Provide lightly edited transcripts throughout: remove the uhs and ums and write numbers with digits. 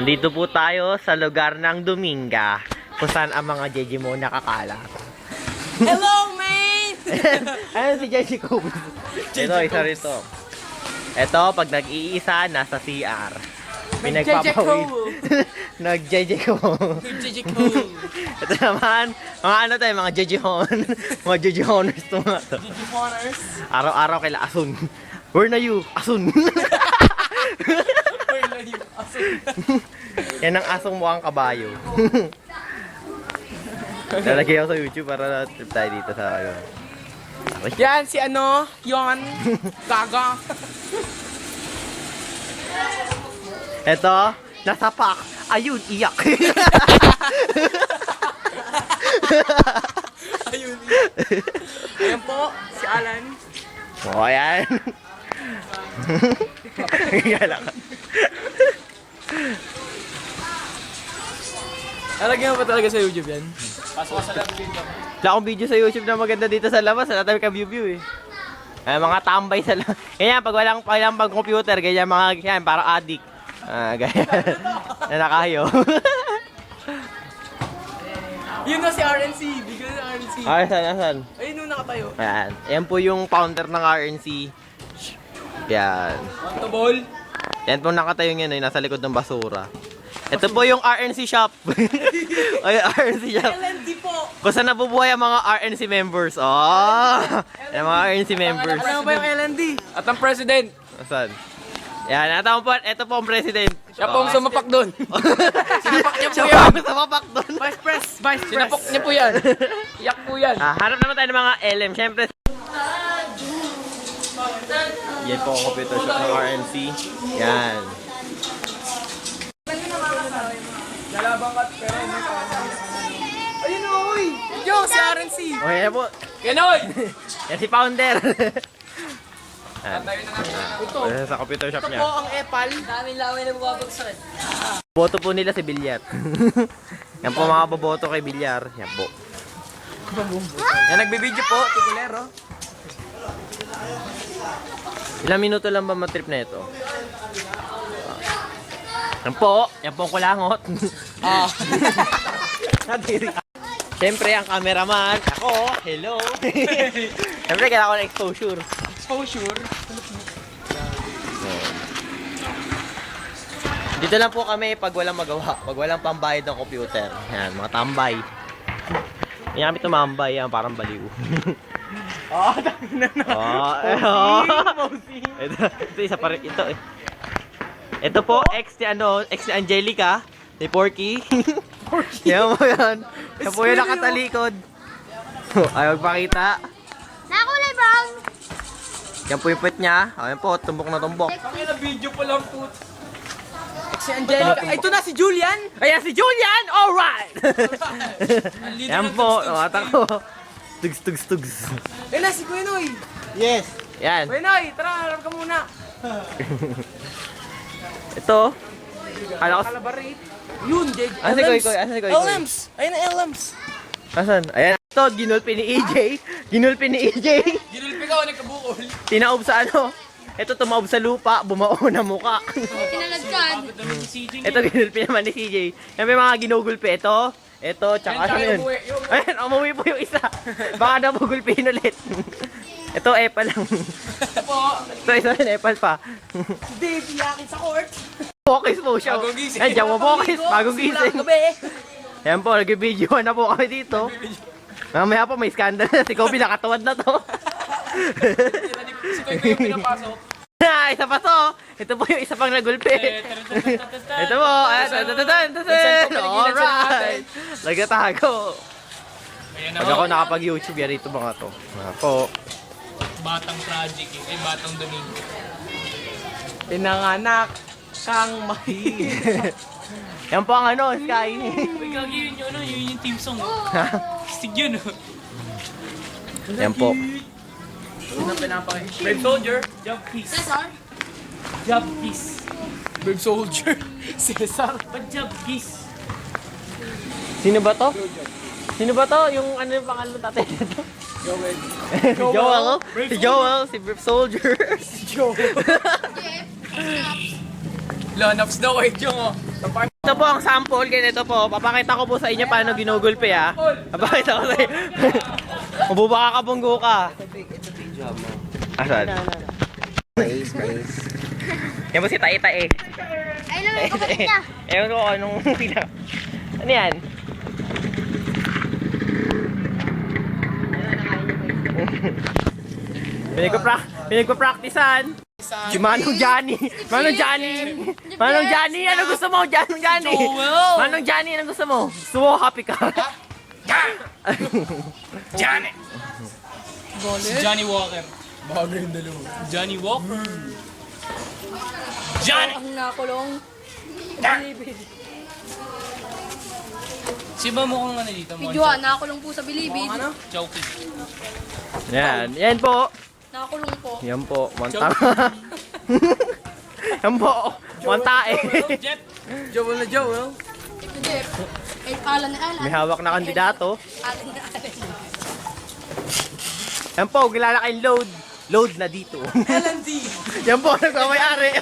Andito po tayo sa lugar ng Dominga, kung saan ang mga JJ mo nakakalat. Hello, man! Ayun si JJ Kobe. Ito, isa rito. Ito, pag nag-iisa, nasa CR. Pinagpapawid. Nag-JJ ko. JJ Cole. Ito naman, mga ano tayo, mga JJ Hon. Mga JJ Honors to mga to. JJ Honors. Araw-araw kaila Asun. Where na you? Asun. Where na you? Asun. Yan ang asong mukhang kabayo. Lalagay ako sa YouTube para trip tayo dito sa ano. Yan, si ano? Yon. Gaga. Eto, nasapak. Ayun, iyak. Ayun. Ayan po, si Alan. O, ayan. Galak. Alagyan mo pa talaga sa YouTube yan? Pasok ka sa live video. Wala akong video sa YouTube na maganda dito sa labas. Wala tayo ka-view-view eh. Ay, mga tambay sa labas. Ganyan, pag walang pag-computer, ganyan mga, ganyan, parang addict. Ganyan. Na nakayo. Yun na si RNC. Bigyan na RNC. Asan? Ayun nung nakatayo. Ayan. Ayan po yung founder ng RNC. Yan. Want to ball? Yan po nakatayo yun eh, nasa likod ng basura. Ito po yung RNC shop. Ay, RNC shop. LND po. Kung saan nabubuhay ang mga RNC members. Oh! Yung mga RNC members. Ano ba yung LND? At ang president. Saan? Yan, ito po ang president. Siya po ang sumapak doon. Sinapak niya po Siya yan. po ang sumapak doon. Vice Press. Sinapak niya po yan. Iyak po yan. Hanap naman tayo ng mga LM. Siyempre. Yan po ang computer shop ng RNC. Yan. Lalabang ka pero ayun oy! Yo, si RNC! Okay na po. Yan oy! Yan si founder. Yan. Ito. Ayan, sa computer shop Ito niya. po ang epal. Daming laway na bumabagsak. Boto po nila si Bilyar. Yan po mga boboto kay Bilyar. Yan po. Yan nagbibideo po, tikulero. Ilang minuto lang ba matrip na ito? Yan po. Yan po ang kulangot. Ah. Siyempre ang cameraman. Ako. Hello. Siyempre kailangan ko ng exposure. Exposure. Dito lang po kami pag walang magawa. Pag walang pambayad ng computer. Yan, mga tambay. Yan kami tumambay. Yan, parang baliw. Ah, dami na na. Ito isa pa rin. Ito eh. Ito po, ex ni Angelica. Ni Porky. Yan mo yan. Yan po yung nakatalikod. Ayaw magpakita. Nakulay brown! Yan po yung puwet niya. Ayan po, tumbok na tumbok. Kami na video pa lang po. Si Angelica. Ay, ito na si Julian. Ayan si Julian! Alright! Yan po, nakata ko. Tugs. Ayun na si Kuya Noy. Yes. Yan. Kuya Noy, tara, harap ka muna. Ito. Kala ko. Calabarit. Yun, JJ. Asan si Koy? Asan si Koy? LMs. Ayun na LMs. Asan? Ayan. Ito, ginulpi ni EJ. Ginulpi ni EJ. Ginulpi ka o nagkabukol. Tinaob sa ano. Ito, tumaob sa lupa. Bumao na muka. Kinalagkad. Ito, ginulpi naman ni CJ. Yan may mga ginugulpi. Ito, tsaka ano yun. Ayan, umuwi po yung isa. Baka nabugulpin ulit. Ito, epal lang. Ito, isa rin, epal pa. Si Dave, iyakin sa court. Focus po siya. Bagong gising. Ayan, diyan mo focus. Bagong gising. Gabi. Ayan po, nag-video na po kami dito. Mamaya po, may scandal na. Si Kobe nakatuwad na to. Si Kuya yung pinapasok. Isa pa to. Ito po yung isa pang nagulpi. Ito po. Alright. Nagtatago. Pag ako nakapag-YouTube yan ito mga to. Mga po. Batang Project yun. Ay, Batang Domingo. Pinanganak kang mahirap. Yan po ang ano, Sky. Uy, gagi yun yung ano, yun yung team song. Stig yun. Yan po. Sino pinapakita? Brave Soldier. Job peace. Cesar? Job peace. Brave Soldier. Cesar. Ba't job peace? Sino ba to? Sino ba to? Yung ano yung pangalan ng tatay nito? Joel. Joel. Si Joel, si Brave Soldier. Joel. Jeff? Lonaps daw eh, Jong oh. Ito po ang sample, ganito po. Papakita ko po sa inyo paano ginugulpi ha. Papakita ko sa inyo. Mabubaka ka bunggo ka. Asan? Mais. Yan po si Tae-Tae. Ay, naman ko kapit niya. Ewan ko kung anong pila. Ano yan? Pinagpa-practicean. Si Manong Johnny. Manong Johnny, ano gusto mo? Manong Johnny. Manong Johnny, ano gusto mo? Gusto mo, happy ka? Johnny! Si Johnny Walker. Bago yung dalawa. Johnny Walker. Johnny! Ang nakulong. Si ba mukhang ano dito? Videohan, nakakulong po sa bilibid. Chowky. Yan po. Nakakulong po. Yan po, monta. Yan po, montae. Jeff! Joel na Joel. Ito, Jeff. Ay, Alan na Alan. May hawak na kandidato. Alan na Alan. Yan po, kilala kayong load. Load na dito. LND. Yan po, nagmamayari.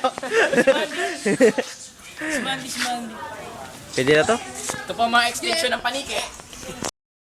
Si Mandy. Pwede na to? Ito pa mga extension ng panike.